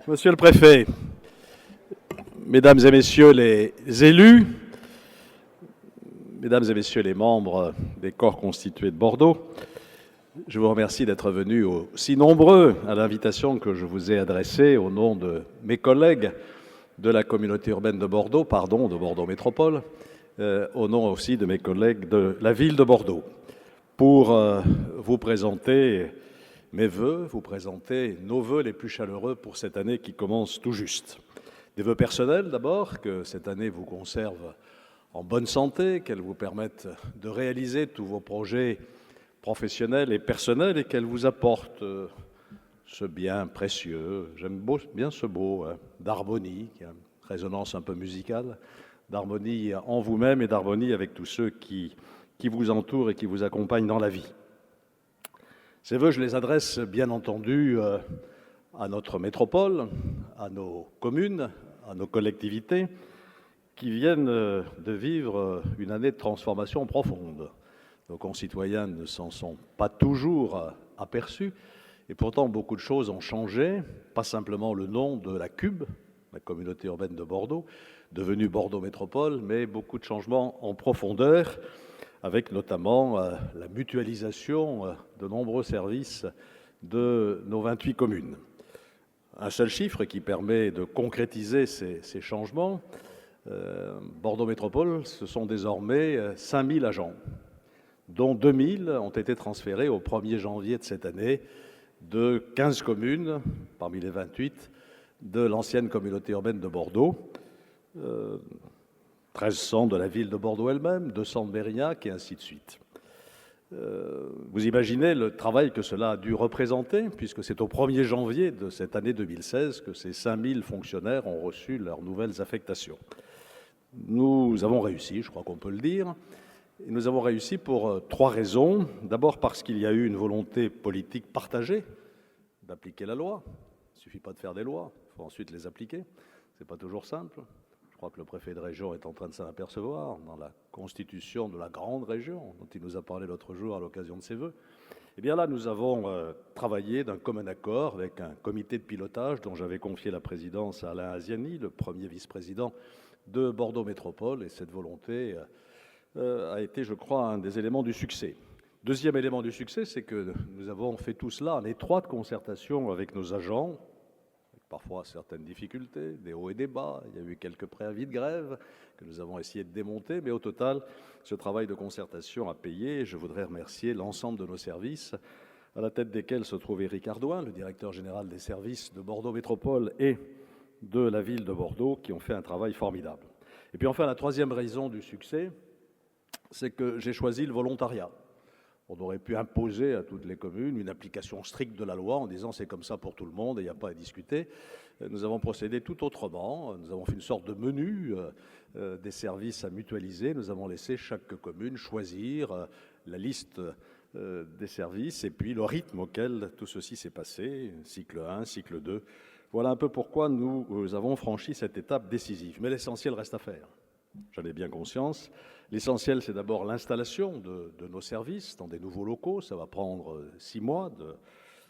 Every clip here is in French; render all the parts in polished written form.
Monsieur le Préfet, Mesdames et Messieurs les élus, Mesdames et Messieurs les membres des corps constitués de Bordeaux, je vous remercie d'être venus aussi nombreux à l'invitation que je vous ai adressée au nom de mes collègues de la communauté urbaine de Bordeaux, de Bordeaux Métropole, au nom aussi de mes collègues de la ville de Bordeaux, pour vous présenter mes vœux, vous présenter nos vœux les plus chaleureux pour cette année qui commence tout juste. Des vœux personnels d'abord, que cette année vous conserve en bonne santé, qu'elle vous permette de réaliser tous vos projets professionnels et personnels et qu'elle vous apporte ce bien précieux, j'aime bien ce mot, d'harmonie, qui a une résonance un peu musicale, d'harmonie en vous-même et d'harmonie avec tous ceux qui vous entourent et qui vous accompagnent dans la vie. Ces vœux, je les adresse bien entendu à notre métropole, à nos communes, à nos collectivités, qui viennent de vivre une année de transformation profonde. Nos concitoyens ne s'en sont pas toujours aperçus, et pourtant beaucoup de choses ont changé, pas simplement le nom de la CUB, la communauté urbaine de Bordeaux, devenue Bordeaux Métropole, mais beaucoup de changements en profondeur, avec notamment la mutualisation de nombreux services de nos 28 communes. Un seul chiffre qui permet de concrétiser ces changements, Bordeaux Métropole, ce sont désormais 5000 agents, dont 2000 ont été transférés au 1er janvier de cette année de 15 communes, parmi les 28, de l'ancienne communauté urbaine de Bordeaux, 1300 de la ville de Bordeaux elle-même, 200 de Mérignac, et ainsi de suite. Vous imaginez le travail que cela a dû représenter, puisque c'est au 1er janvier de cette année 2016 que ces 5000 fonctionnaires ont reçu leurs nouvelles affectations. Nous avons réussi, je crois qu'on peut le dire, et nous avons réussi pour 3 raisons. D'abord parce qu'il y a eu une volonté politique partagée d'appliquer la loi. Il ne suffit pas de faire des lois, il faut ensuite les appliquer. Ce n'est pas toujours simple. Je crois que le préfet de région est en train de s'en apercevoir dans la constitution de la grande région dont il nous a parlé l'autre jour à l'occasion de ses vœux. Eh bien là, nous avons travaillé d'un commun accord avec un comité de pilotage dont j'avais confié la présidence à Alain Aziani, le premier vice-président de Bordeaux Métropole, et cette volonté a été, je crois, un des éléments du succès. Deuxième élément du succès, c'est que nous avons fait tout cela en étroite concertation avec nos agents, parfois certaines difficultés, des hauts et des bas. Il y a eu quelques préavis de grève que nous avons essayé de démonter, mais au total, ce travail de concertation a payé. Je voudrais remercier l'ensemble de nos services, à la tête desquels se trouve Éric Ardouin, le directeur général des services de Bordeaux Métropole et de la ville de Bordeaux, qui ont fait un travail formidable. Et puis enfin, la troisième raison du succès, c'est que j'ai choisi le volontariat. On aurait pu imposer à toutes les communes une application stricte de la loi en disant c'est comme ça pour tout le monde et il n'y a pas à discuter. Nous avons procédé tout autrement. Nous avons fait une sorte de menu des services à mutualiser. Nous avons laissé chaque commune choisir la liste des services et puis le rythme auquel tout ceci s'est passé, cycle 1, cycle 2. Voilà un peu pourquoi nous avons franchi cette étape décisive. Mais l'essentiel reste à faire. J'en ai bien conscience. L'essentiel, c'est d'abord l'installation de nos services dans des nouveaux locaux. Ça va prendre 6 mois de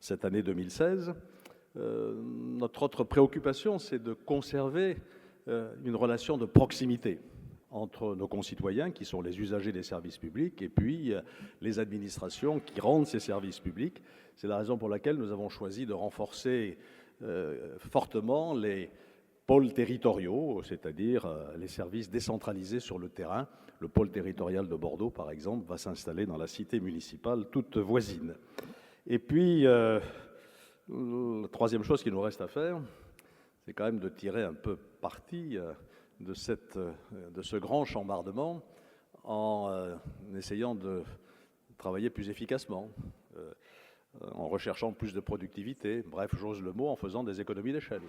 cette année 2016. Notre autre préoccupation, c'est de conserver une relation de proximité entre nos concitoyens, qui sont les usagers des services publics, et puis les administrations qui rendent ces services publics. C'est la raison pour laquelle nous avons choisi de renforcer fortement les pôles territoriaux, c'est-à-dire les services décentralisés sur le terrain. Le pôle territorial de Bordeaux, par exemple, va s'installer dans la cité municipale toute voisine. Et puis, la troisième chose qu'il nous reste à faire, c'est quand même de tirer un peu parti de ce grand chambardement en essayant de travailler plus efficacement, en recherchant plus de productivité, bref, j'ose le mot, en faisant des économies d'échelle.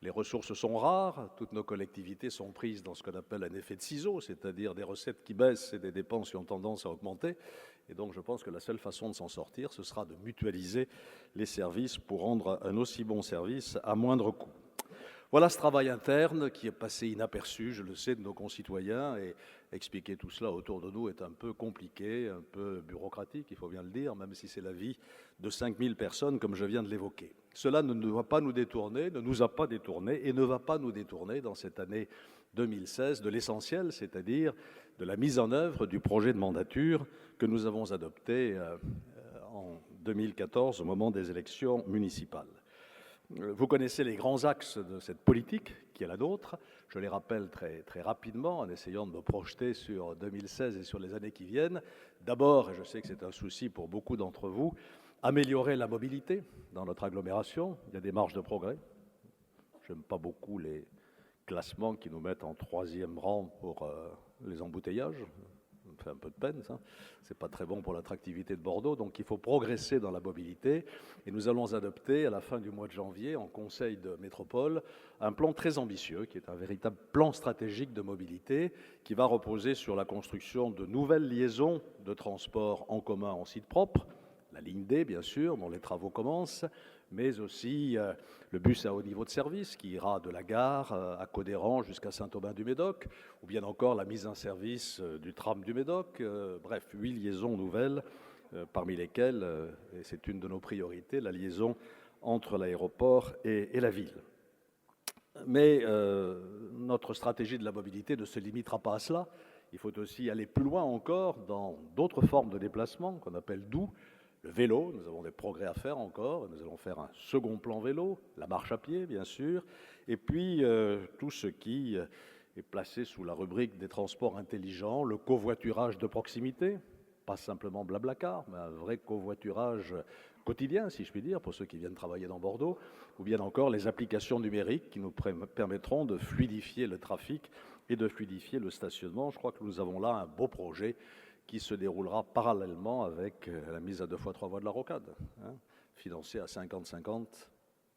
Les ressources sont rares, toutes nos collectivités sont prises dans ce qu'on appelle un effet de ciseaux, c'est-à-dire des recettes qui baissent et des dépenses qui ont tendance à augmenter. Et donc je pense que la seule façon de s'en sortir, ce sera de mutualiser les services pour rendre un aussi bon service à moindre coût. Voilà ce travail interne qui est passé inaperçu, je le sais, de nos concitoyens, et expliquer tout cela autour de nous est un peu compliqué, un peu bureaucratique, il faut bien le dire, même si c'est la vie de 5000 personnes, comme je viens de l'évoquer. Cela ne doit pas nous détourner, ne nous a pas détournés et ne va pas nous détourner dans cette année 2016 de l'essentiel, c'est-à-dire de la mise en œuvre du projet de mandature que nous avons adopté en 2014 au moment des élections municipales. Vous connaissez les grands axes de cette politique qui est la nôtre. Je les rappelle très rapidement en essayant de me projeter sur 2016 et sur les années qui viennent. D'abord, et je sais que c'est un souci pour beaucoup d'entre vous, améliorer la mobilité dans notre agglomération. Il y a des marges de progrès. Je n'aime pas beaucoup les classements qui nous mettent en 3e rang pour les embouteillages. Ça me fait un peu de peine, ça. C'est pas très bon pour l'attractivité de Bordeaux, donc il faut progresser dans la mobilité. Et nous allons adopter, à la fin du mois de janvier, en Conseil de métropole, un plan très ambitieux, qui est un véritable plan stratégique de mobilité, qui va reposer sur la construction de nouvelles liaisons de transport en commun en site propre, la ligne D, bien sûr, dont les travaux commencent, mais aussi le bus à haut niveau de service qui ira de la gare à Codéran jusqu'à Saint-Aubin-du-Médoc, ou bien encore la mise en service du tram du Médoc. Bref, 8 liaisons nouvelles, parmi lesquelles, et c'est une de nos priorités, la liaison entre l'aéroport et la ville. Mais notre stratégie de la mobilité ne se limitera pas à cela. Il faut aussi aller plus loin encore dans d'autres formes de déplacement qu'on appelle doux. Le vélo, nous avons des progrès à faire encore, nous allons faire un second plan vélo, la marche à pied bien sûr, et puis tout ce qui est placé sous la rubrique des transports intelligents, le covoiturage de proximité, pas simplement Blablacar, mais un vrai covoiturage quotidien, si je puis dire, pour ceux qui viennent travailler dans Bordeaux, ou bien encore les applications numériques qui nous permettront de fluidifier le trafic et de fluidifier le stationnement. Je crois que nous avons là un beau projet qui se déroulera parallèlement avec la mise à 2 fois 3 voies de la Rocade, financée à 50-50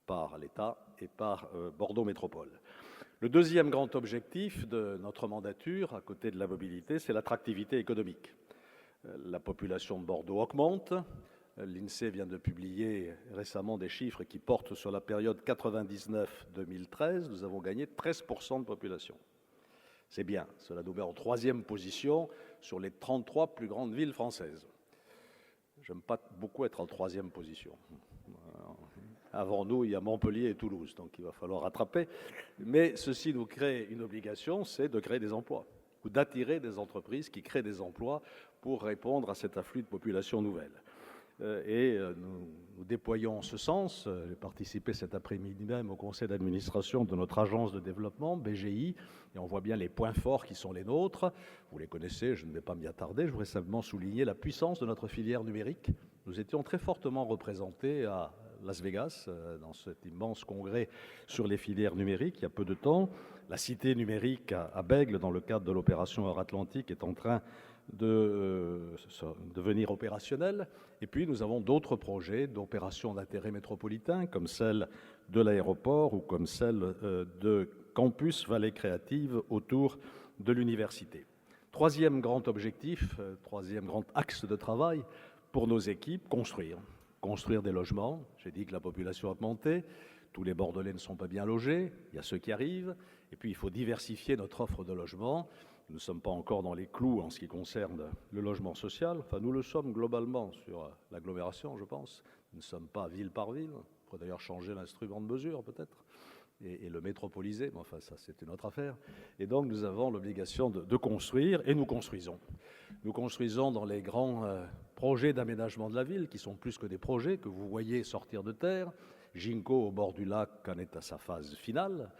par l'État et par Bordeaux Métropole. Le deuxième grand objectif de notre mandature, à côté de la mobilité, c'est l'attractivité économique. La population de Bordeaux augmente. L'INSEE vient de publier récemment des chiffres qui portent sur la période 99-2013. Nous avons gagné 13% de population. C'est bien, cela nous met en 3e position sur les 33 plus grandes villes françaises. J'aime pas beaucoup être en 3e position. Avant nous, il y a Montpellier et Toulouse, donc il va falloir rattraper. Mais ceci nous crée une obligation, c'est de créer des emplois, ou d'attirer des entreprises qui créent des emplois pour répondre à cet afflux de population nouvelle. Nous déployons en ce sens. J'ai participé cet après-midi même au conseil d'administration de notre agence de développement, BGI, et on voit bien les points forts qui sont les nôtres. Vous les connaissez, je ne vais pas m'y attarder. Je voudrais simplement souligner la puissance de notre filière numérique. Nous étions très fortement représentés à Las Vegas, dans cet immense congrès sur les filières numériques, il y a peu de temps. La cité numérique à Bègles, dans le cadre de l'opération Euro-Atlantique, est en train de devenir opérationnel. Et puis nous avons d'autres projets d'opérations d'intérêt métropolitain, comme celle de l'aéroport ou comme celle de Campus Vallée Créative autour de l'université. Troisième grand objectif, troisième grand axe de travail pour nos équipes, construire des logements. J'ai dit que la population a augmenté, tous les Bordelais ne sont pas bien logés, il y a ceux qui arrivent, et puis il faut diversifier notre offre de logement. Nous ne sommes pas encore dans les clous en ce qui concerne le logement social. Enfin, nous le sommes globalement sur l'agglomération, je pense. Nous ne sommes pas ville par ville. Il faudrait d'ailleurs changer l'instrument de mesure, peut-être, et le métropoliser. Mais enfin, ça, c'est une autre affaire. Et donc, nous avons l'obligation de construire, et nous construisons. Nous construisons dans les grands projets d'aménagement de la ville, qui sont plus que des projets que vous voyez sortir de terre. Ginkgo, au bord du lac, en est à sa phase finale,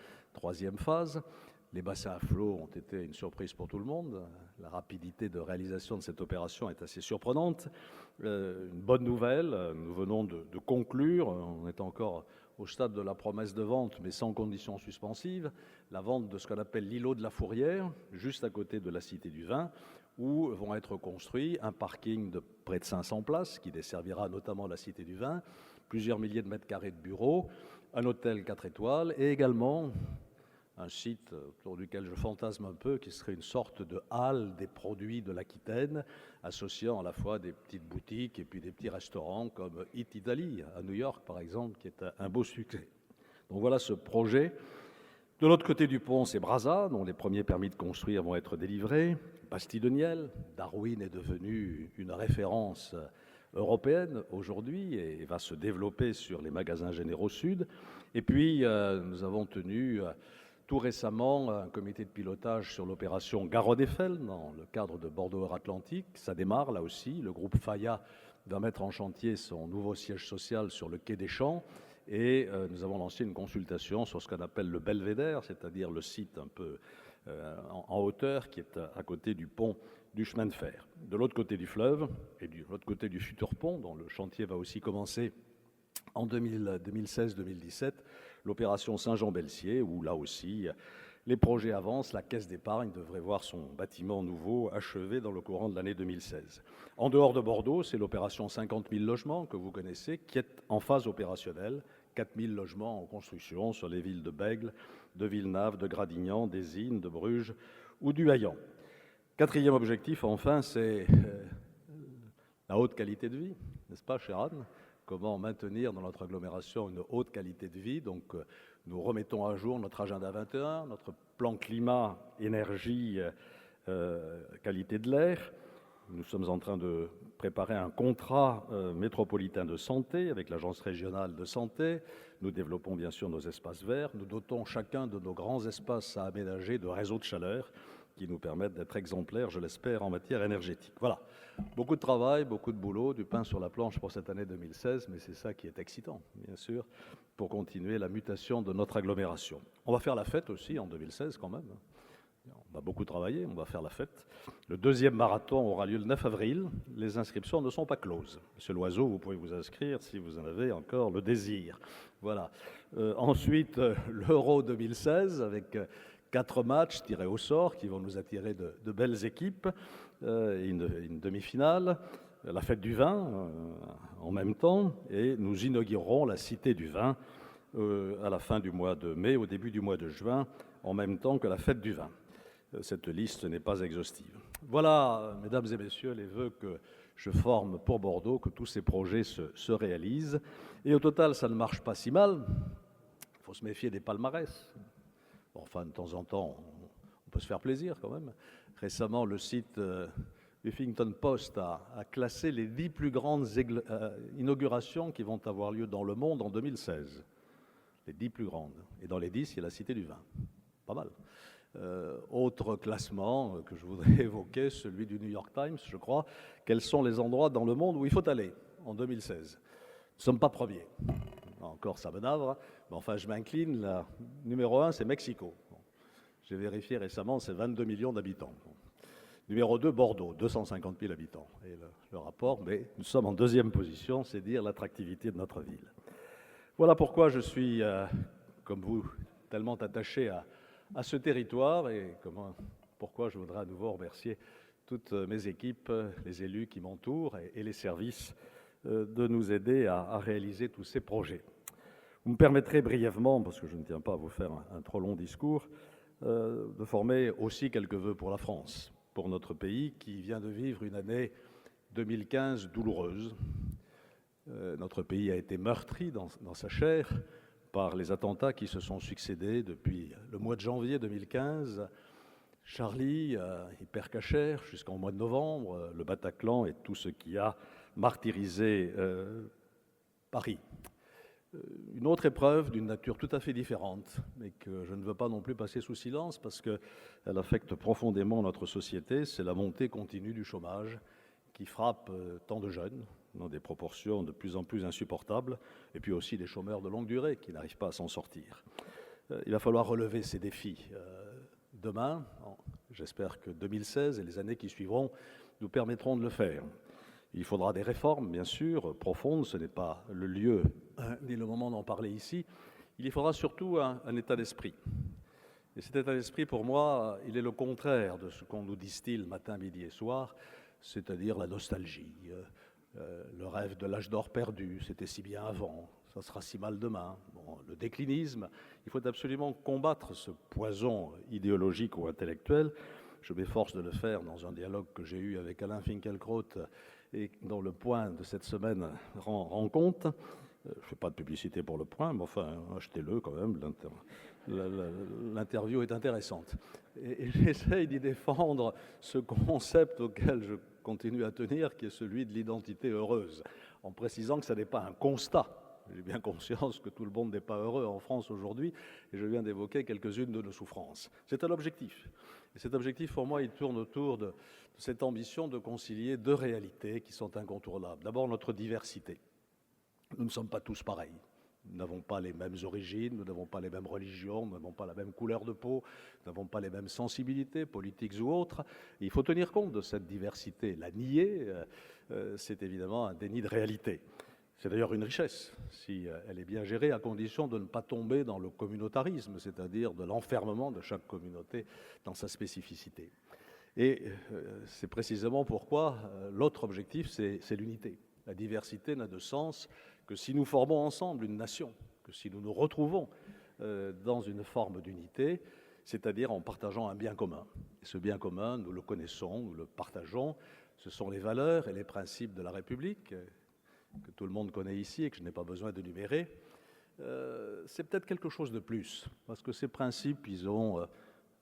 3e phase. Les bassins à flot ont été une surprise pour tout le monde. La rapidité de réalisation de cette opération est assez surprenante. Une bonne nouvelle, nous venons de conclure, on est encore au stade de la promesse de vente, mais sans conditions suspensives, la vente de ce qu'on appelle l'îlot de la Fourrière, juste à côté de la Cité du Vin, où vont être construits un parking de près de 500 places, qui desservira notamment la Cité du Vin, plusieurs milliers de mètres carrés de bureaux, un hôtel 4 étoiles, et également un site autour duquel je fantasme un peu, qui serait une sorte de halle des produits de l'Aquitaine, associant à la fois des petites boutiques et puis des petits restaurants comme Eat Italy à New York, par exemple, qui est un beau succès. Donc voilà ce projet De l'autre côté du pont, c'est Brazza, dont les premiers permis de construire vont être délivrés. Bastille de Niel, Darwin est devenu une référence européenne aujourd'hui et va se développer sur les magasins généraux sud. Et puis, nous avons tenu tout récemment un comité de pilotage sur l'opération Garonne-Eiffel dans le cadre de Bordeaux-Atlantique. Ça démarre là aussi. Le groupe Faya va mettre en chantier son nouveau siège social sur le quai des Champs. Et nous avons lancé une consultation sur ce qu'on appelle le belvédère, c'est-à-dire le site un peu en hauteur qui est à côté du pont du chemin de fer. De l'autre côté du fleuve et de l'autre côté du futur pont, dont le chantier va aussi commencer en 2016-2017, l'opération Saint-Jean-Belsier, où là aussi les projets avancent. La Caisse d'épargne devrait voir son bâtiment nouveau achevé dans le courant de l'année 2016. En dehors de Bordeaux, c'est l'opération 50 000 logements que vous connaissez, qui est en phase opérationnelle. 4 000 logements en construction sur les villes de Bègles, de Villeneuve, de Gradignan, d'Ezine, de Bruges ou du Haillan. Quatrième objectif, enfin, c'est la haute qualité de vie, n'est-ce pas, cher Anne ? Comment maintenir dans notre agglomération une haute qualité de vie. Donc, nous remettons à jour notre agenda 21, notre plan climat, énergie, qualité de l'air. Nous sommes en train de préparer un contrat métropolitain de santé avec l'Agence régionale de santé. Nous développons bien sûr nos espaces verts. Nous dotons chacun de nos grands espaces à aménager de réseaux de chaleur qui nous permettent d'être exemplaires, je l'espère, en matière énergétique. Voilà, beaucoup de travail, beaucoup de boulot, du pain sur la planche pour cette année 2016, mais c'est ça qui est excitant, bien sûr, pour continuer la mutation de notre agglomération. On va faire la fête aussi en 2016 quand même. On va beaucoup travailler, on va faire la fête. Le deuxième marathon aura lieu le 9 avril. Les inscriptions ne sont pas closes. Monsieur Loiseau, vous pouvez vous inscrire si vous en avez encore le désir. Voilà. Ensuite, l'Euro 2016 avec 4 matchs tirés au sort qui vont nous attirer de belles équipes, une demi-finale, la fête du vin en même temps, et nous inaugurerons la Cité du vin à la fin du mois de mai, au début du mois de juin, en même temps que la fête du vin. Cette liste n'est pas exhaustive. Voilà, mesdames et messieurs, les vœux que je forme pour Bordeaux, que tous ces projets se réalisent. Et au total, ça ne marche pas si mal. Il faut se méfier des palmarès. Bon, enfin, de temps en temps, on peut se faire plaisir quand même. Récemment, le site Huffington Post a classé les 10 plus grandes inaugurations qui vont avoir lieu dans le monde en 2016. Les 10 plus grandes. Et dans les 10, il y a la Cité du Vin. Pas mal. Autre classement que je voudrais évoquer, celui du New York Times, je crois. Quels sont les endroits dans le monde où il faut aller en 2016 ? Nous ne sommes pas premiers. Encore, ça me navre. Mais enfin, je m'incline. La numéro 1, c'est Mexico. Bon. J'ai vérifié récemment, c'est 22 millions d'habitants. Bon. Numéro 2, Bordeaux, 250 000 habitants. Et le rapport, mais nous sommes en deuxième position, c'est dire l'attractivité de notre ville. Voilà pourquoi je suis, comme vous, tellement attaché à ce territoire et pourquoi je voudrais à nouveau remercier toutes mes équipes, les élus qui m'entourent et les services de nous aider à réaliser tous ces projets. Vous me permettrez brièvement, parce que je ne tiens pas à vous faire un trop long discours, de former aussi quelques vœux pour la France, pour notre pays qui vient de vivre une année 2015 douloureuse. Notre pays a été meurtri dans sa chair par les attentats qui se sont succédés depuis le mois de janvier 2015, Charlie, Hypercacher, jusqu'au mois de novembre, le Bataclan et tout ce qui a martyrisé Paris. Une autre épreuve d'une nature tout à fait différente, mais que je ne veux pas non plus passer sous silence parce qu'elle affecte profondément notre société, c'est la montée continue du chômage qui frappe tant de jeunes, dans des proportions de plus en plus insupportables, et puis aussi des chômeurs de longue durée qui n'arrivent pas à s'en sortir. Il va falloir relever ces défis. Demain, j'espère que 2016 et les années qui suivront nous permettront de le faire. Il faudra des réformes, bien sûr, profondes, ce n'est pas le lieu ni le moment d'en parler ici. Il y faudra surtout un état d'esprit. Et cet état d'esprit, pour moi, il est le contraire de ce qu'on nous distille matin, midi et soir, c'est-à-dire la nostalgie, le rêve de l'âge d'or perdu, c'était si bien avant, ça sera si mal demain. Bon, le déclinisme, il faut absolument combattre ce poison idéologique ou intellectuel. Je m'efforce de le faire dans un dialogue que j'ai eu avec Alain Finkielkraut et dont le Point de cette semaine rend compte. Je ne fais pas de publicité pour le Point, mais enfin, achetez-le quand même. l'interview est intéressante. Et j'essaye d'y défendre ce concept auquel je continue à tenir, qui est celui de l'identité heureuse, en précisant que ce n'est pas un constat. J'ai bien conscience que tout le monde n'est pas heureux en France aujourd'hui, et je viens d'évoquer quelques-unes de nos souffrances. C'est un objectif. Et cet objectif, pour moi, il tourne autour de cette ambition de concilier deux réalités qui sont incontournables. D'abord, notre diversité. Nous ne sommes pas tous pareils. Nous n'avons pas les mêmes origines, nous n'avons pas les mêmes religions, nous n'avons pas la même couleur de peau, nous n'avons pas les mêmes sensibilités, politiques ou autres. Et il faut tenir compte de cette diversité. La nier, c'est évidemment un déni de réalité. C'est d'ailleurs une richesse, si elle est bien gérée, à condition de ne pas tomber dans le communautarisme, c'est-à-dire de l'enfermement de chaque communauté dans sa spécificité. Et c'est précisément pourquoi l'autre objectif, c'est l'unité. La diversité n'a de sens que si nous formons ensemble une nation, que si nous nous retrouvons dans une forme d'unité, c'est-à-dire en partageant un bien commun. Et ce bien commun, nous le connaissons, nous le partageons, ce sont les valeurs et les principes de la République, que tout le monde connaît ici et que je n'ai pas besoin de numérer. C'est peut-être quelque chose de plus, parce que ces principes, ils ont...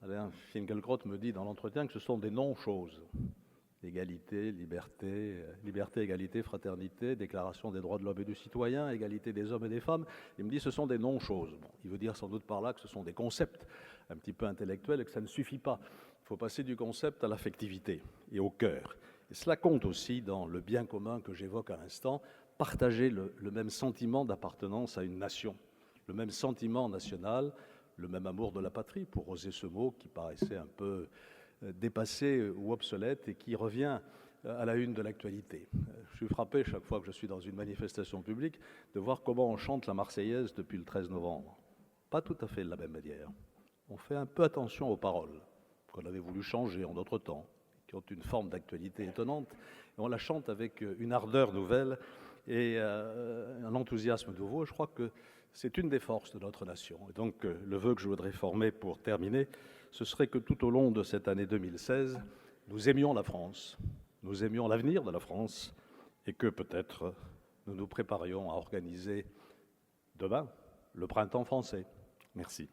Alain Finkielkraut me dit dans l'entretien que ce sont des non-choses. Égalité, liberté, égalité, fraternité, déclaration des droits de l'homme et du citoyen, égalité des hommes et des femmes. Il me dit que ce sont des non-choses. Bon, il veut dire sans doute par là que ce sont des concepts un petit peu intellectuels et que ça ne suffit pas. Il faut passer du concept à l'affectivité et au cœur. Et cela compte aussi dans le bien commun que j'évoque à l'instant, partager le même sentiment d'appartenance à une nation, le même sentiment national, le même amour de la patrie, pour oser ce mot qui paraissait un peu dépassé ou obsolète et qui revient à la une de l'actualité. Je suis frappé chaque fois que je suis dans une manifestation publique de voir comment on chante la Marseillaise depuis le 13 novembre. Pas tout à fait de la même manière. On fait un peu attention aux paroles qu'on avait voulu changer en d'autres temps, qui ont une forme d'actualité étonnante, et on la chante avec une ardeur nouvelle et un enthousiasme nouveau. Je crois que c'est une des forces de notre nation. Et donc, le vœu que je voudrais former pour terminer, ce serait que tout au long de cette année 2016, nous aimions la France, nous aimions l'avenir de la France, et que peut-être nous nous préparions à organiser demain le printemps français. Merci.